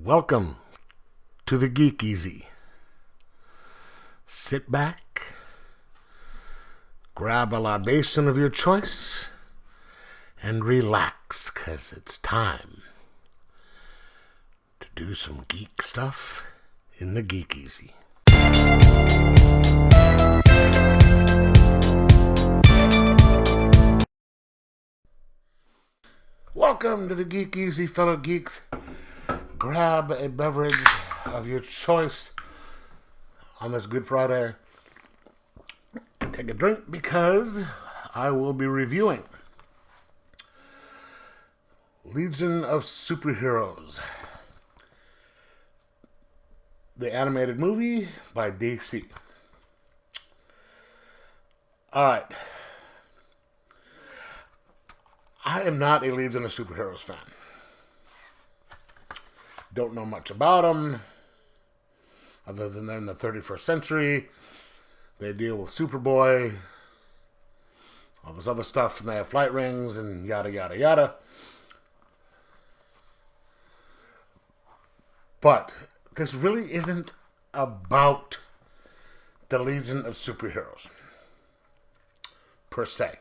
Welcome to the Geek Easy. Sit back, grab a libation of your choice, and relax, 'cause it's time to do some geek stuff in the Geek Easy. Welcome to the Geek Easy, fellow geeks. Grab a beverage of your choice on this Good Friday and take a drink, because I will be reviewing Legion of Superheroes, the animated movie by DC. Alright. I am not a Legion of Superheroes fan. Don't know much about them, other than they're in the 31st century. They deal with Superboy, all this other stuff, and they have flight rings and yada yada yada. But this really isn't about the Legion of Superheroes, per se.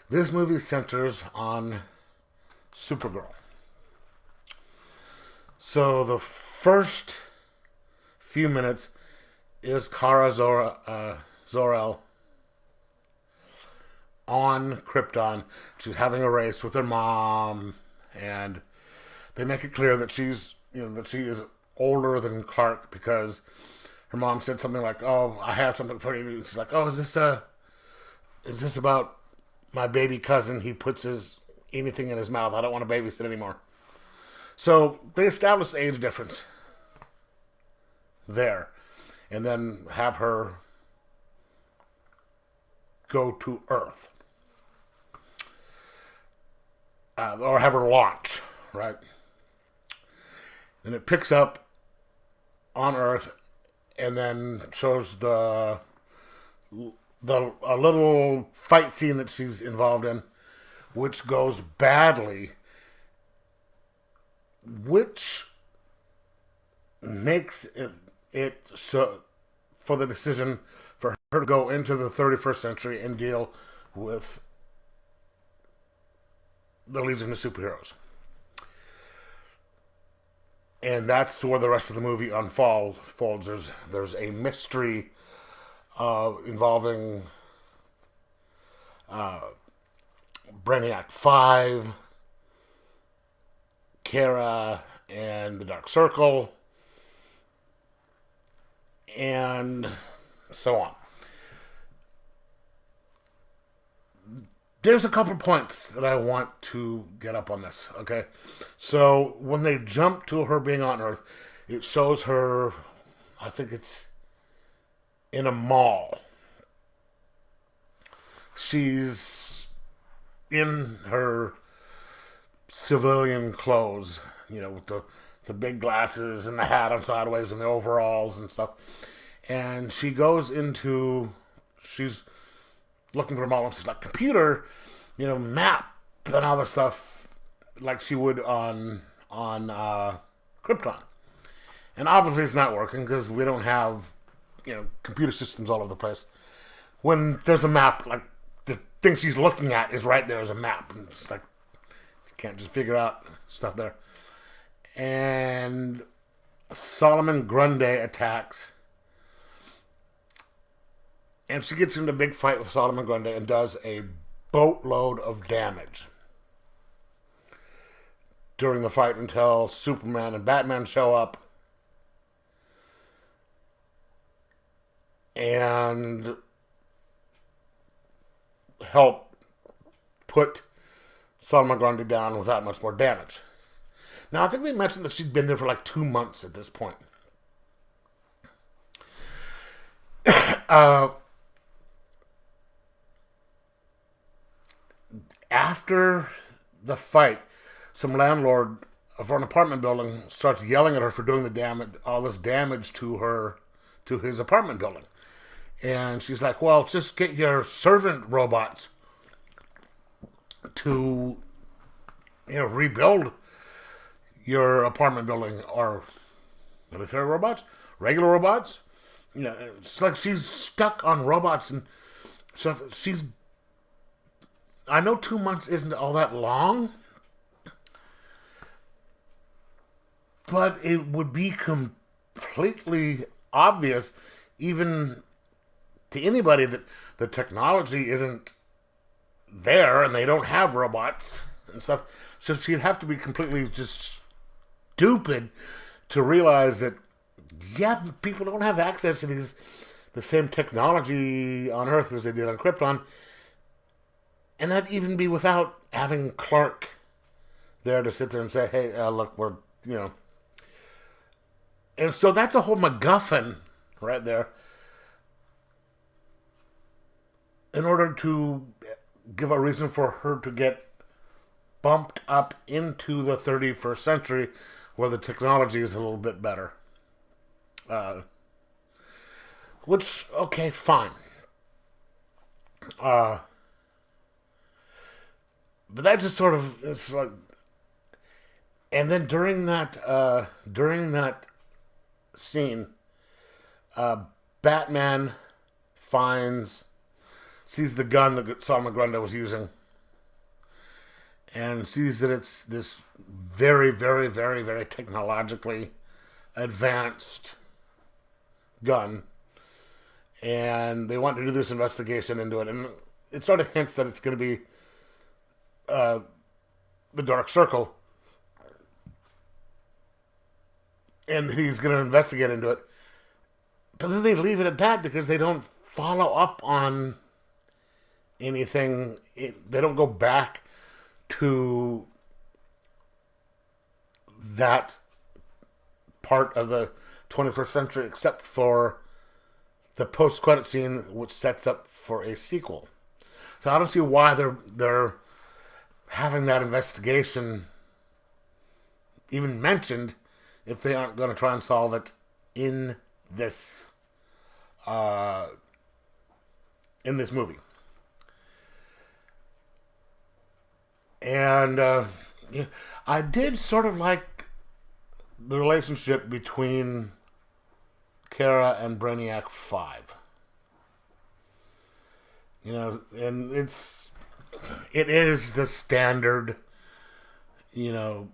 This movie centers on Supergirl. So the first few minutes is Kara Zor-El on Krypton. She's having a race with her mom, and they make it clear that she is older than Clark, because her mom said something like, "Oh, I have something for you." She's like, "Oh, is this about my baby cousin? He puts anything in his mouth. I don't want to babysit anymore." So they establish the age difference there, and then have her go to Earth, or have her launch, right? And it picks up on Earth, and then shows a little fight scene that she's involved in, which goes badly, which makes it so for the decision for her to go into the 31st century and deal with the Legion of Superheroes. And that's where the rest of the movie unfolds. There's a mystery involving Brainiac 5, Kara, and the Dark Circle, and so on. There's a couple points that I want to get up on this, okay? So when they jump to her being on Earth, it shows her, I think it's in a mall. She's in her civilian clothes, with the big glasses and the hat on sideways and the overalls and stuff. And she's looking for a mall, and she's like, "Computer, map," and all this stuff, like she would on Krypton. And obviously it's not working, because we don't have, computer systems all over the place. When there's a map, like, the thing she's looking at is right there as a map, and it's like, can't just figure out stuff there. And Solomon Grundy attacks, and she gets into a big fight with Solomon Grundy and does a boatload of damage during the fight, until Superman and Batman show up and help put Solomon Grundy down without much more damage. Now, I think they mentioned that she'd been there for like 2 months at this point. After the fight, some landlord of an apartment building starts yelling at her for doing all this damage to his apartment building. And she's like, "Well, just get your servant robots to rebuild your apartment building are military robots, regular robots. You know, it's like she's stuck on robots and stuff. I know 2 months isn't all that long, but it would be completely obvious, even to anybody, that the technology isn't there and they don't have robots and stuff. So she'd have to be completely just stupid to realize that, yeah, people don't have access to the same technology on Earth as they did on Krypton, and that'd even be without having Clark there to sit there and say, "Hey, look, we're you know." And so that's a whole MacGuffin right there. In order to give a reason for her to get bumped up into the 31st century, where the technology is a little bit better. Which, okay, fine. But that just sort of, it's like, and then during that scene, Batman sees the gun that Salma Granda was using, and sees that it's this very, very, very, very technologically advanced gun, and they want to do this investigation into it, and it sort of hints that it's going to be the Dark Circle, and he's going to investigate into it. But then they leave it at that because they don't follow up on anything. They don't go back to that part of the 21st century, except for the post-credit scene, which sets up for a sequel. So I don't see why they're having that investigation even mentioned if they aren't going to try and solve it in this movie. And yeah, I did sort of like the relationship between Kara and Brainiac 5. You know, and it is the standard, you know,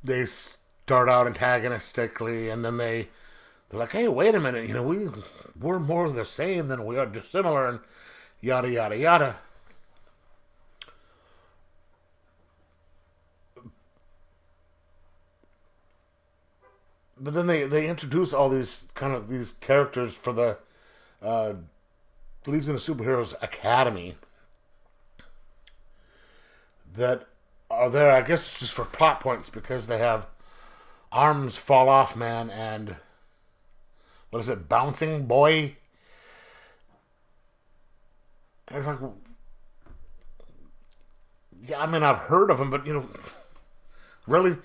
they start out antagonistically, and then they're like, hey, wait a minute, you know, we're more the same than we are dissimilar, and yada, yada, yada. But then they introduce all these characters for the Legion of Superheroes Academy that are there, I guess, just for plot points, because they have Arms Fall Off Man and what is it, Bouncing Boy? And it's like, yeah, I mean, I've heard of them, but, you know, really,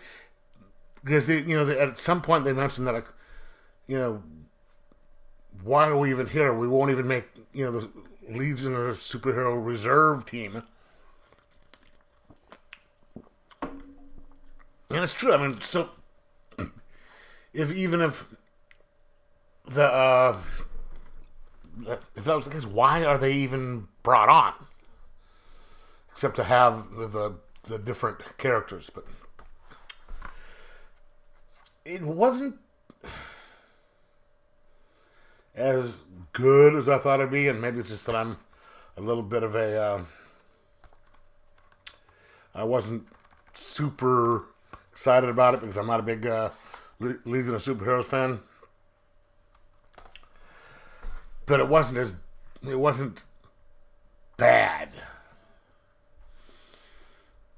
because at some point they mentioned that, like, you know, why are we even here? We won't even make, you know, the Legion of Superhero Reserve team. And it's true. I mean, so if that was the case, why are they even brought on? Except to have the different characters, but it wasn't as good as I thought it'd be, and maybe it's just that I'm a little bit of I wasn't super excited about it because I'm not a big Legion of Superheroes fan. But it wasn't bad.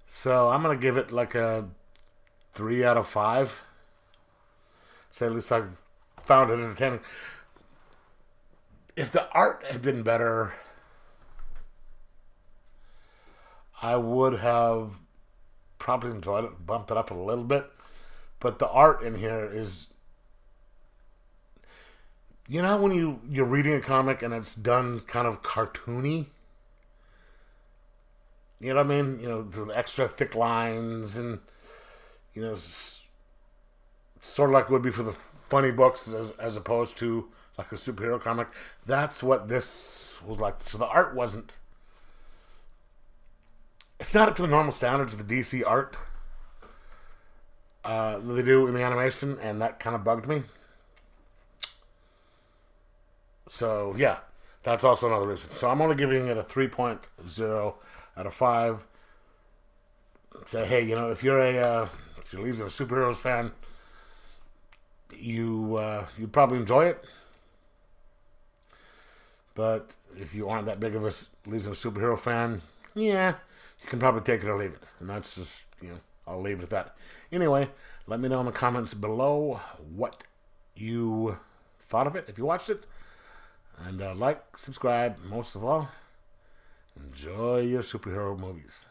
So I'm gonna give it like a 3 out of 5. Say at least I found it entertaining. If the art had been better, I would have probably enjoyed it, bumped it up a little bit. But the art in here is, you know, when you're reading a comic and it's done kind of cartoony. You know what I mean? You know, the extra thick lines, and You know, sort of like it would be for the funny books as opposed to like a superhero comic. That's what this was like. So the art wasn't. It's not up to the normal standards of the DC art that they do in the animation, and that kind of bugged me. So yeah, that's also another reason. So I'm only giving it a 3.0 out of 5. Say, hey, you know, if you're Legion of Superheroes fan, you probably enjoy it. But if you aren't that big of a Legion of Superhero fan, yeah, you can probably take it or leave it. And that's just, I'll leave it at that. Anyway, let me know in the comments below what you thought of it, if you watched it. And like, subscribe, most of all, enjoy your superhero movies.